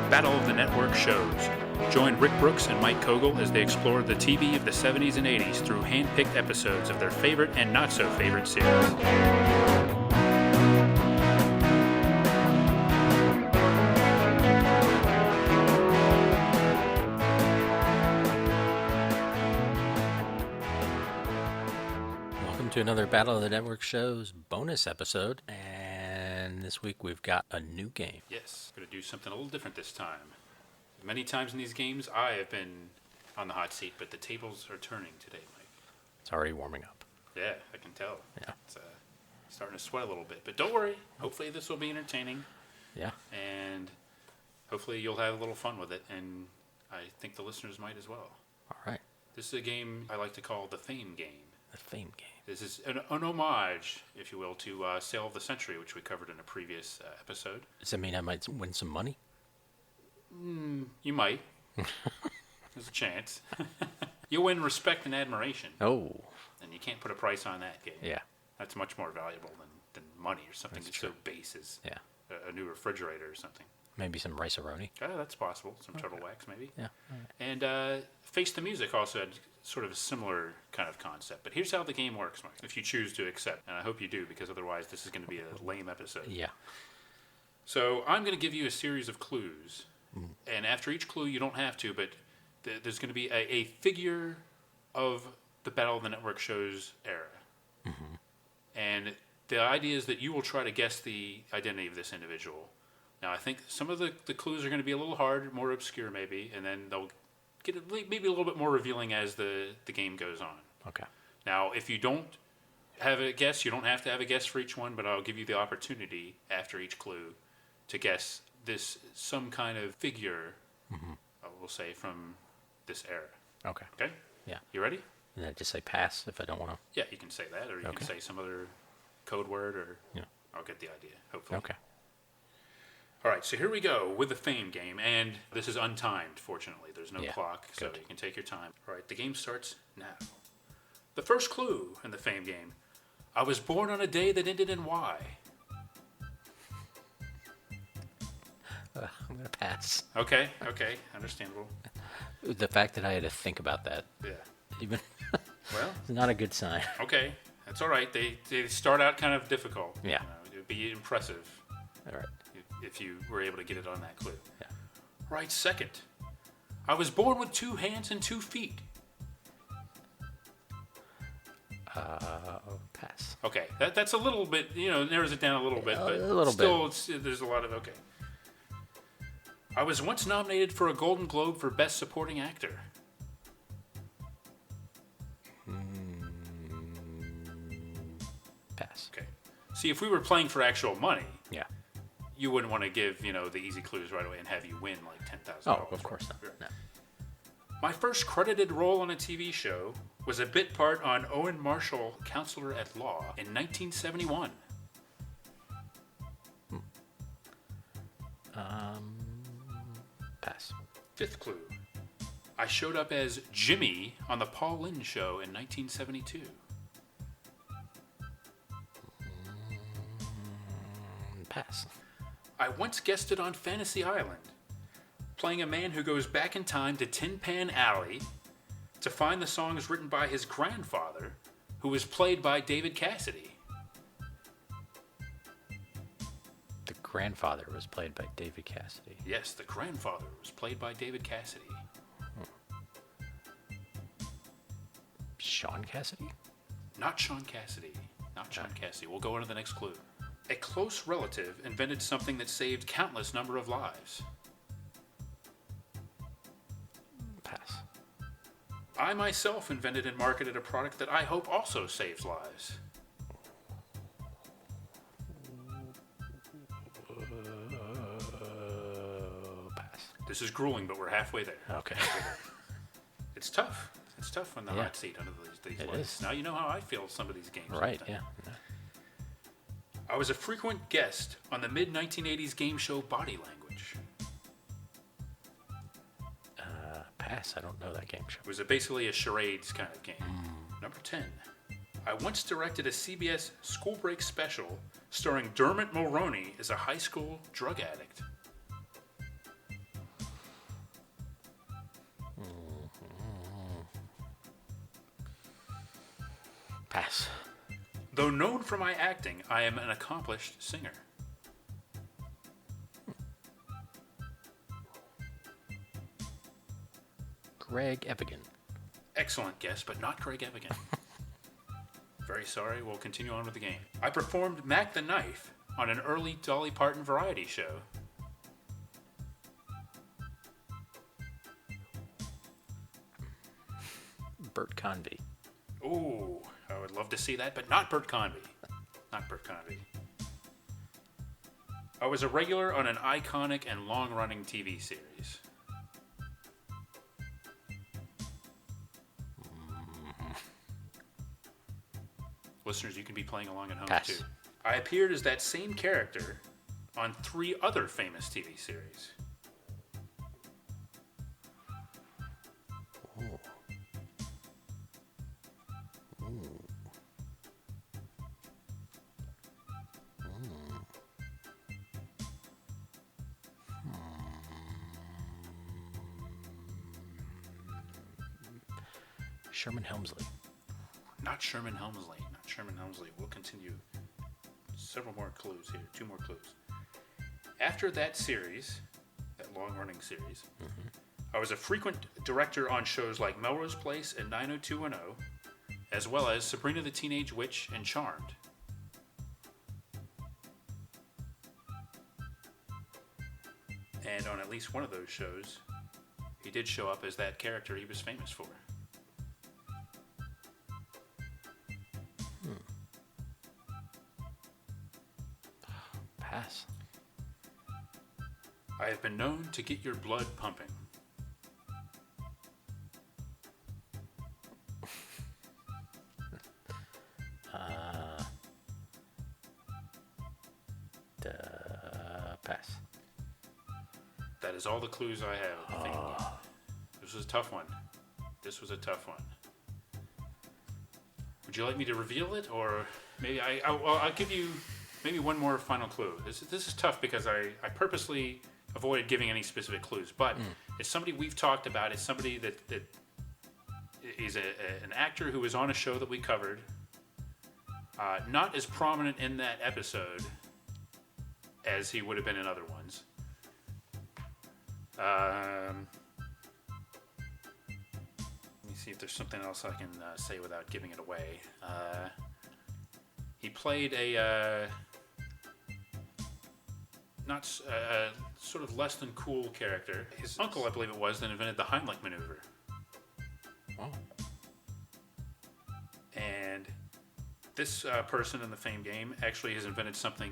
Battle of the Network shows. Join Rick Brooks and Mike Kogel as they explore the TV of the 70s and 80s through hand-picked episodes of their favorite and not-so-favorite series. To another Battle of the Network shows bonus episode, and this week we've got a new game. Yes, going to do something a little different this time. Many times in these games I have been on the hot seat, but the tables are turning today, Mike. It's already warming up. Yeah, I can tell. Yeah. It's starting to sweat a little bit, but don't worry. Hopefully this will be entertaining. Yeah. And hopefully you'll have a little fun with it, and I think the listeners might as well. All right. This is a game I like to call the Fame Game. The Fame Game. This is an homage, if you will, to Sale of the Century, which we covered in a previous episode. Does that mean I might win some money? You might. There's a chance. You'll win respect and admiration. Oh. And you can't put a price on that game. Yeah. That's much more valuable than money or something that's so base as a new refrigerator or something. Maybe some rice-a-roni. Oh, that's possible. Some turtle wax, maybe. Yeah. And Face the Music also had sort of a similar kind of concept. But here's how the game works, Mike, if you choose to accept. And I hope you do, because otherwise this is going to be a lame episode. Yeah. So I'm going to give you a series of clues. And after each clue, you don't have to, but there's going to be a figure of the Battle of the Network shows era. Mm-hmm. And the idea is that you will try to guess the identity of this individual. Now, I think some of the clues are going to be a little hard, more obscure maybe, and then they'll get maybe a little bit more revealing as the game goes on. Okay. Now, if you don't have a guess, you don't have to have a guess for each one, but I'll give you the opportunity after each clue to guess some kind of figure, we'll say, from this era. Okay. Okay? Yeah. You ready? And then just say pass if I don't want to. Yeah, you can say that, or you can say some other code word, or I'll get the idea, hopefully. Okay. All right, so here we go with the Fame Game, and this is untimed, fortunately. There's no clock, so you can take your time. All right, the game starts now. The first clue in the Fame Game. I was born on a day that ended in Y. I'm going to pass. Okay, understandable. The fact that I had to think about that. Yeah. Even Well, it's not a good sign. Okay, that's all right. They start out kind of difficult. Yeah. It would be impressive. All right. If you were able to get it on that clue. Yeah. Right, second. I was born with 2 hands and 2 feet. Pass. Okay, that's a little bit, narrows it down a little bit, but a little still, there's a lot of, okay. I was once nominated for a Golden Globe for Best Supporting Actor. Pass. Okay. See, if we were playing for actual money, Yeah. you wouldn't want to give, the easy clues right away and have you win like $10,000. Oh, of course not. No. My first credited role on a TV show was a bit part on Owen Marshall, Counselor at Law, in 1971. Pass. Fifth clue. I showed up as Jimmy on the Paul Lynde Show in 1972. Pass. I once guested on Fantasy Island, playing a man who goes back in time to Tin Pan Alley to find the songs written by his grandfather, who was played by David Cassidy. The grandfather was played by David Cassidy. Yes, the grandfather was played by David Cassidy. Sean Cassidy? Not Sean Cassidy. Not Sean Cassidy. We'll go on to the next clue. A close relative invented something that saved countless number of lives. Pass. I myself invented and marketed a product that I hope also saves lives. Pass. This is grueling, but we're halfway there. Okay. It's tough. It's tough on the hot seat under these It lights. is. Now you know how I feel some of these games. Right, sometimes. yeah. I was a frequent guest on the mid-1980s game show Body Language. Pass. I don't know that game show. It was basically a charades kind of game. Number 10. I once directed a CBS school break special starring Dermot Mulroney as a high school drug addict. Pass. Though known for my acting, I am an accomplished singer. Greg Evigan. Excellent guess, but not Craig Evigan. Very sorry, we'll continue on with the game. I performed Mac the Knife on an early Dolly Parton variety show. Bert Convy. Ooh, I would love to see that, but not Bert Convy. Not Bert Convy. I was a regular on an iconic and long-running TV series. Listeners, you can be playing along at home Pass. too. I appeared as that same character on 3 other famous TV series. Ooh. Ooh. Sherman Helmsley. Not Sherman Helmsley. Not Sherman Helmsley. We'll continue. Several more clues here. 2 more clues. After that series, that long-running series, I was a frequent director on shows like Melrose Place and 90210, as well as Sabrina the Teenage Witch and Charmed. And on at least one of those shows, he did show up as that character he was famous for. Pass. I have been known to get your blood pumping. Pass. That is all the clues I have. I think. This was a tough one. This was a tough one. Would you like me to reveal it, or maybe I'll give you maybe one more final clue. This is tough because I purposely avoided giving any specific clues, but it's somebody we've talked about. It's somebody that is an actor who was on a show that we covered. Not as prominent in that episode as he would have been in other ones. Let me see if there's something else I can say without giving it away. He played a sort of less than cool character. His uncle, I believe it was, that invented the Heimlich maneuver. Oh. And this person in the Fame game actually has invented something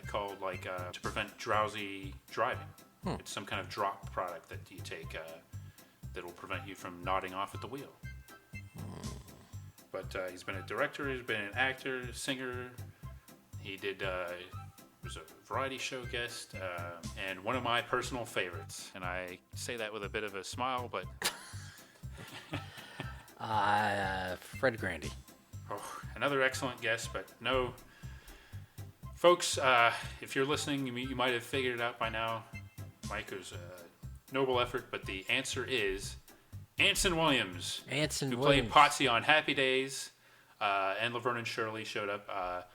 called to prevent drowsy driving. It's some kind of drop product that you take that will prevent you from nodding off at the wheel. But he's been a director, he's been an actor, singer. He was a variety show guest, and one of my personal favorites. And I say that with a bit of a smile, but Fred Grandy. oh, another excellent guess, but no. Folks, if you're listening, you might have figured it out by now. Mike, it was a noble effort, but the answer is Anson Williams. Anson who Williams. played Potsy on Happy Days, and Laverne and Shirley showed up.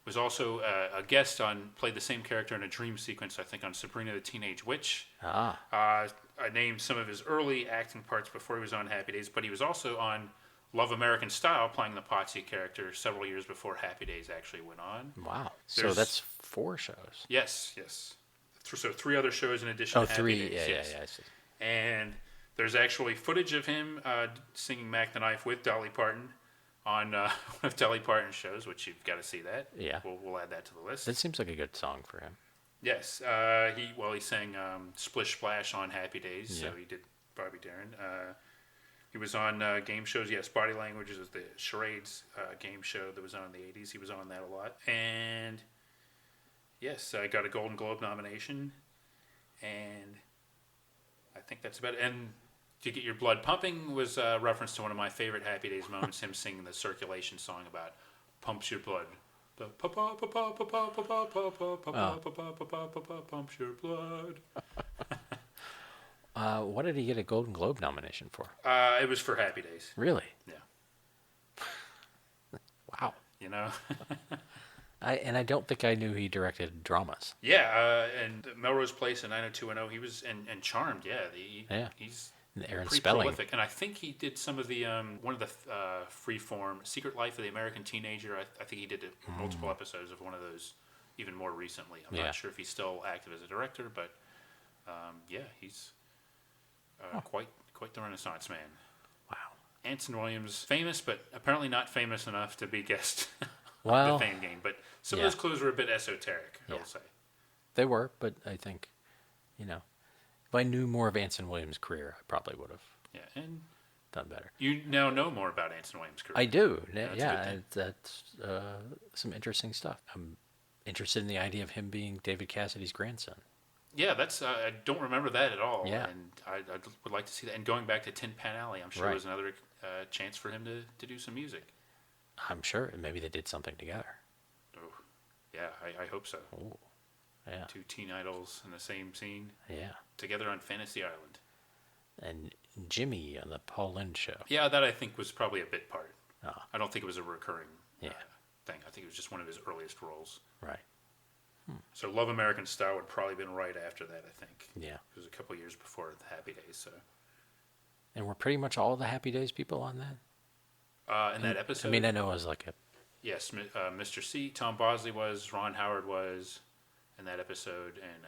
Was also a guest played the same character in a dream sequence, I think, on Sabrina the Teenage Witch. I named some of his early acting parts before he was on Happy Days, but he was also on Love American Style, playing the Potsy character several years before Happy Days actually went on. Wow. So that's 4 shows. Yes. So 3 other shows in addition to Happy 3. Days. Yeah, yes. yeah, I see. And there's actually footage of him singing Mac the Knife with Dolly Parton on one of Dolly Parton's shows, which you've got to see that. Yeah. We'll add that to the list. That seems like a good song for him. Yes. He sang Splish Splash on Happy Days, Yeah. so he did Barbie Darin. He was on game shows. Yes, Body Language is the Charades game show that was on in the 80s. He was on that a lot. And yes, I got a Golden Globe nomination. And I think that's about it. And To Get Your Blood Pumping was a reference to one of my favorite Happy Days moments, him singing the Circulation song about pumps your blood. The pumps your blood. What did he get a Golden Globe nomination for? It was for Happy Days. Really? Yeah. you know. I don't think I knew he directed dramas. Yeah, and Melrose Place and 90210, he was and Charmed. Yeah, he's And Aaron pretty Spelling. prolific, and I think he did some of the one of the freeform Secret Life of the American Teenager. I think he did multiple episodes of one of those, even more recently. I'm not sure if he's still active as a director, but he's quite the Renaissance man. Wow. Anson Williams, famous, but apparently not famous enough to be guest Well, on the Fame Game. But some of those clues were a bit esoteric, I will say. They were, but I think, if I knew more of Anson Williams' career, I probably would have and done better. you now know more about Anson Williams' career. I do. Yeah, That's some interesting stuff. I'm interested in the idea of him being David Cassidy's grandson. Yeah, that's I don't remember that at all. Yeah. And I would like to see that. And going back to Tin Pan Alley, I'm sure was another chance for him to do some music. I'm sure maybe they did something together. Oh, yeah, I hope so. Oh, yeah. Two teen idols in the same scene. Yeah. Together on Fantasy Island. And Jimmy on the Paul Lynde show. Yeah, that I think was probably a bit part. Oh. I don't think it was a recurring Yeah. thing. I think it was just one of his earliest roles. Right. So Love American Style would probably been right after that, I think. Yeah. It was a couple years before the Happy Days. So. And were pretty much all the Happy Days people on that? In that episode? I mean, I know it was like a... Yes, Mr. C, Tom Bosley was, Ron Howard was in that episode, and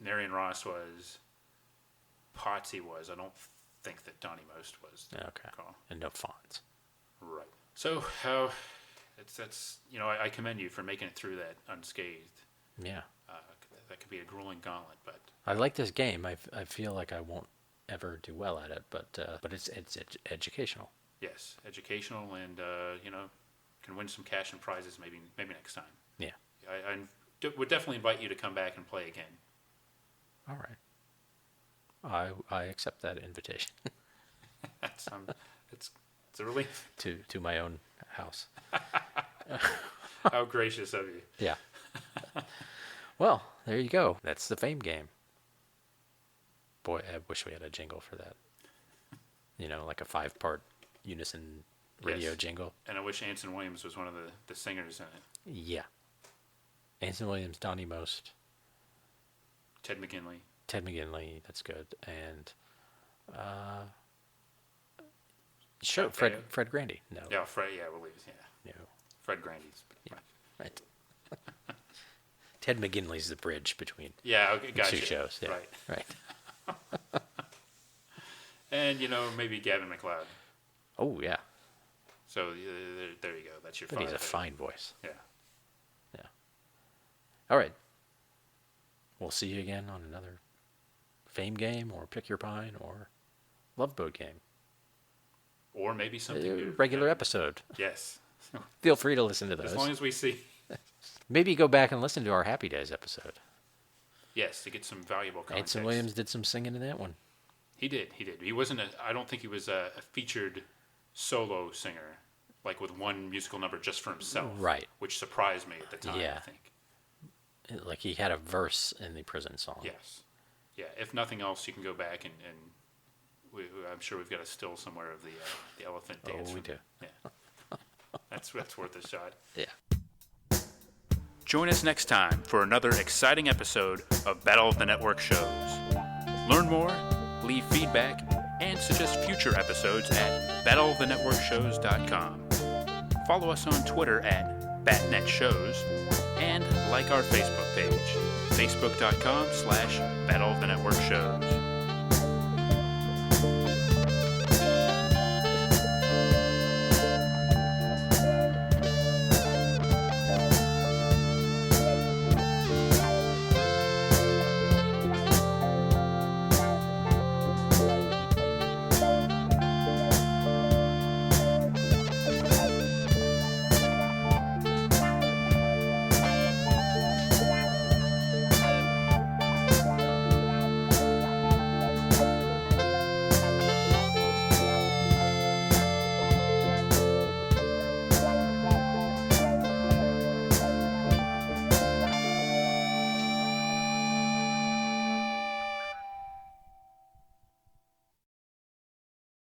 Marion Ross was, Potsy was. I don't think that Donnie Most was. Okay. And no Fonz. Right. So, that's I commend you for making it through that unscathed. Yeah. That could be a grueling gauntlet, but... I like this game. I feel like I won't ever do well at it, but it's educational. Yes, educational, and can win some cash and prizes maybe next time. Yeah. I would definitely invite you to come back and play again. All right. I accept that invitation. It's a relief. to my own house. How gracious of you. Yeah. Well, there you go. That's the Fame Game. Boy, I wish we had a jingle for that. Like a 5-part unison radio jingle. And I wish Anson Williams was one of the singers in it. Yeah. Anson Williams, Donnie Most. Ted McGinley. That's good. And Fred Grandy. No. Yeah, Fred. Yeah, I believe. Yeah. No. Fred Grandy's. Yeah. Right. Ted McGinley's the bridge between gotcha. two shows. Yeah. Right. And maybe Gavin McLeod. Oh yeah. So there you go. That's your. But he's a fine voice. Yeah. Yeah. All right. We'll see you again on another Fame Game or Pick Your Pine or Love Boat Game. Or maybe something new. Regular episode. Yes. Feel free to listen to those. As long as we see. Maybe go back and listen to our Happy Days episode. Yes, to get some valuable context. Anson Williams did some singing in that one. He did. He wasn't I don't think he was a featured solo singer, like with one musical number just for himself. Right. Which surprised me at the time, I think. Like he had a verse in the prison song. Yes. Yeah, if nothing else, you can go back and I'm sure we've got a still somewhere of the elephant dance. Oh, we do. Yeah. That's worth a shot. Yeah. Join us next time for another exciting episode of Battle of the Network shows. Learn more, leave feedback, and suggest future episodes at battleofthenetworkshows.com. Follow us on Twitter at BatNetShows and like our Facebook page, facebook.com/Battle of the Network Shows.